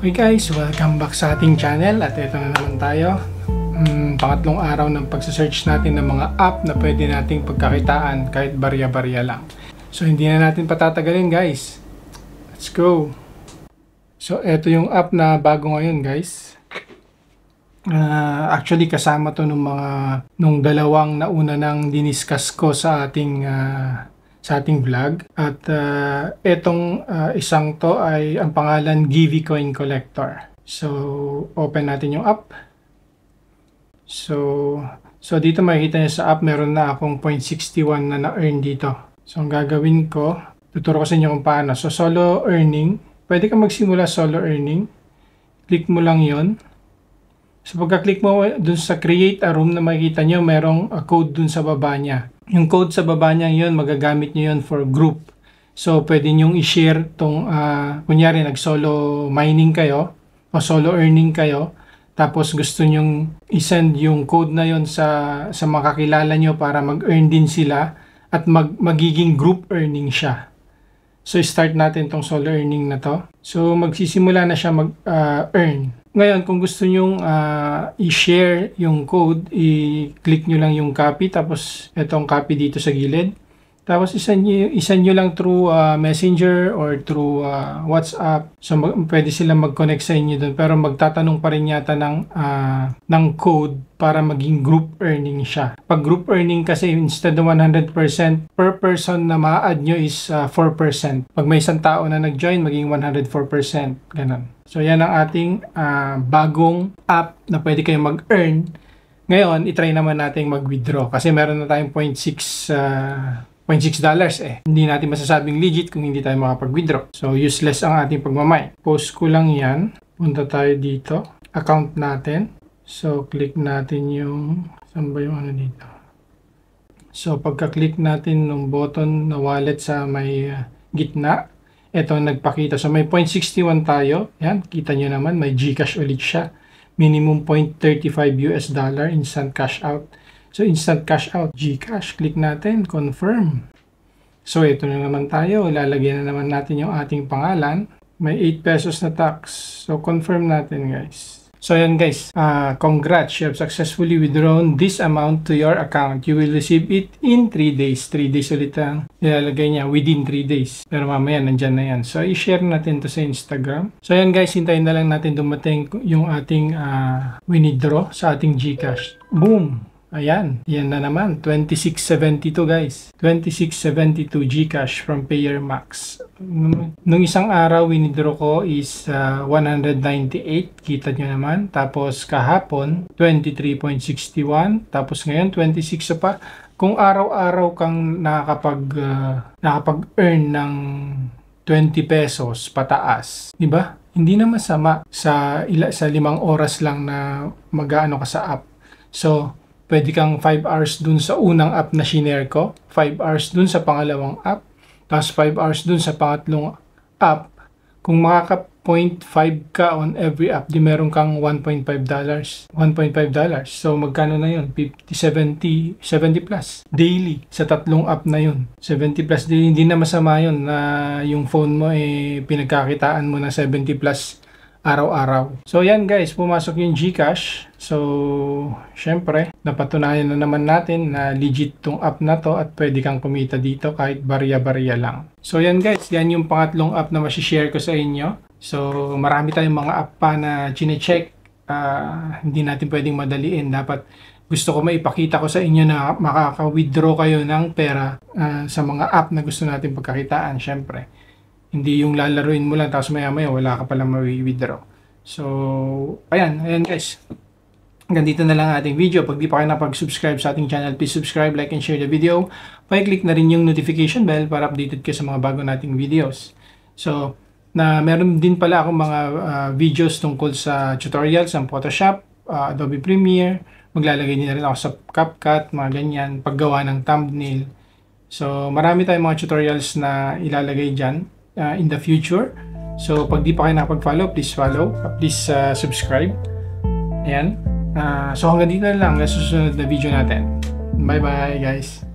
Okay guys, welcome back sa ating channel at ito na naman tayo. Pangatlong araw ng pagsasearch natin ng mga app na pwede nating pagkakitaan kahit barya-barya lang. So hindi na natin patatagalin guys. Let's go! So ito yung app na bago ngayon guys. Actually kasama to nung dalawang nauna nang diniscuss ko sa ating vlog at etong isang to ay ang pangalan Givi Coin Collector. So open natin yung app. So dito makikita niyo sa app meron na akong 0.61 na na-earn dito. So ang gagawin ko, tuturo ko sa inyo kung paano. So solo earning, pwede kang magsimula solo earning. Click mo lang yon. So pagka-click mo dun sa create a room na makikita nyo, merong code dun sa baba niya. Yung code sa baba niya yun, magagamit nyo yun for group. So pwede nyong i-share tong, kunyari nag-solo mining kayo o solo earning kayo. Tapos gusto nyong i-send yung code na yun sa makakilala nyo para mag-earn din sila at magiging group earning siya. So start natin tong solo earning na to. So magsisimula na siya mag-earn. Ngayon, kung gusto nyong i-share yung code, i-click nyo lang yung copy, tapos itong copy dito sa gilid. Tapos isend nyo lang through Messenger or through WhatsApp. So pwede silang mag-connect sa inyo doon. Pero magtatanong pa rin yata ng code para maging group earning siya. Pag group earning kasi, instead of 100% per person na ma-add nyo is 4%. Pag may isang tao na nag-join, maging 104%. Ganun. So yan ang ating bagong app na pwede kayong mag-earn. Ngayon, itry naman natin mag-withdraw. Kasi meron na tayong $0.6 eh. Hindi natin masasabing legit kung hindi tayo makapag-withdraw. So useless ang ating pagmamay. Post ko lang yan. Punta tayo dito. Account natin. So click natin yung, saan ba yung ano dito? So pagka-click natin ng button na wallet sa may gitna, ito nagpakita. So may 0.61 tayo. Yan, kita nyo naman. May Gcash ulit siya. Minimum $0.35 instant cash out. So instant cash out. Gcash. Click natin. Confirm. So ito na naman tayo. Ilalagyan na naman natin yung ating pangalan. May 8 pesos na tax. So confirm natin guys. So yan guys, congrats, you have successfully withdrawn this amount to your account. You will receive it in 3 days. 3 days ulit ang ilalagay niya, within 3 days. Pero mamaya nandyan na yan. So i-share natin to sa Instagram. So yan guys, hintayin na lang natin dumating yung ating withdraw sa ating Gcash. Boom! Ayan, yan na naman, 2672 guys. 2672 Gcash from Payer Max. Nung isang araw, winidraw ko is 198, kita nyo naman. Tapos kahapon, 23.61. Tapos ngayon, 26 pa. Kung araw-araw kang nakakapag-earn ng 20 pesos pataas, di ba? Hindi na masama sa 5 oras lang na mag-aano ka sa app. So, pwede kang 5 hours dun sa unang app na shinare ko, 5 hours dun sa pangalawang app, tapos 5 hours dun sa pangatlong app. Kung makaka 0.5 ka on every app, di meron kang $1.5. $1.5. So magkano na yun? 70 plus daily sa tatlong app na yun. 70 plus daily, hindi na masama yun na yung phone mo pinagkakitaan mo na 70 plus araw-araw. So yan guys, pumasok yung Gcash. So syempre, napatunayan na naman natin na legit tong app na to at pwede kang kumita dito kahit barya-barya lang. So yan guys, yan yung pangatlong app na masishare ko sa inyo. So marami tayong mga app pa na chine-check. Hindi natin pwedeng madaliin. Dapat gusto ko maipakita ko sa inyo na makaka-withdraw kayo ng pera sa mga app na gusto natin pagkakitaan syempre. Hindi yung lalaruin mo lang tapos maya-maya wala ka palang ma-withdraw. So, ayan guys. Hanggang dito na lang ating video. Pag di pa kayo napag-subscribe sa ating channel, please subscribe, like, and share the video. Pa-click na rin yung notification bell para updated kayo sa mga bago nating videos. So, meron din pala akong mga videos tungkol sa tutorials ng Photoshop, Adobe Premiere. Maglalagay din na rin ako sa CapCut, mga ganyan, paggawa ng thumbnail. So, marami tayong mga tutorials na ilalagay dyan in the future. So pag di pa kayo nakapag-follow, please follow, please subscribe. Ayan. So hanggang dito na lang sa susunod na video natin. Bye bye guys.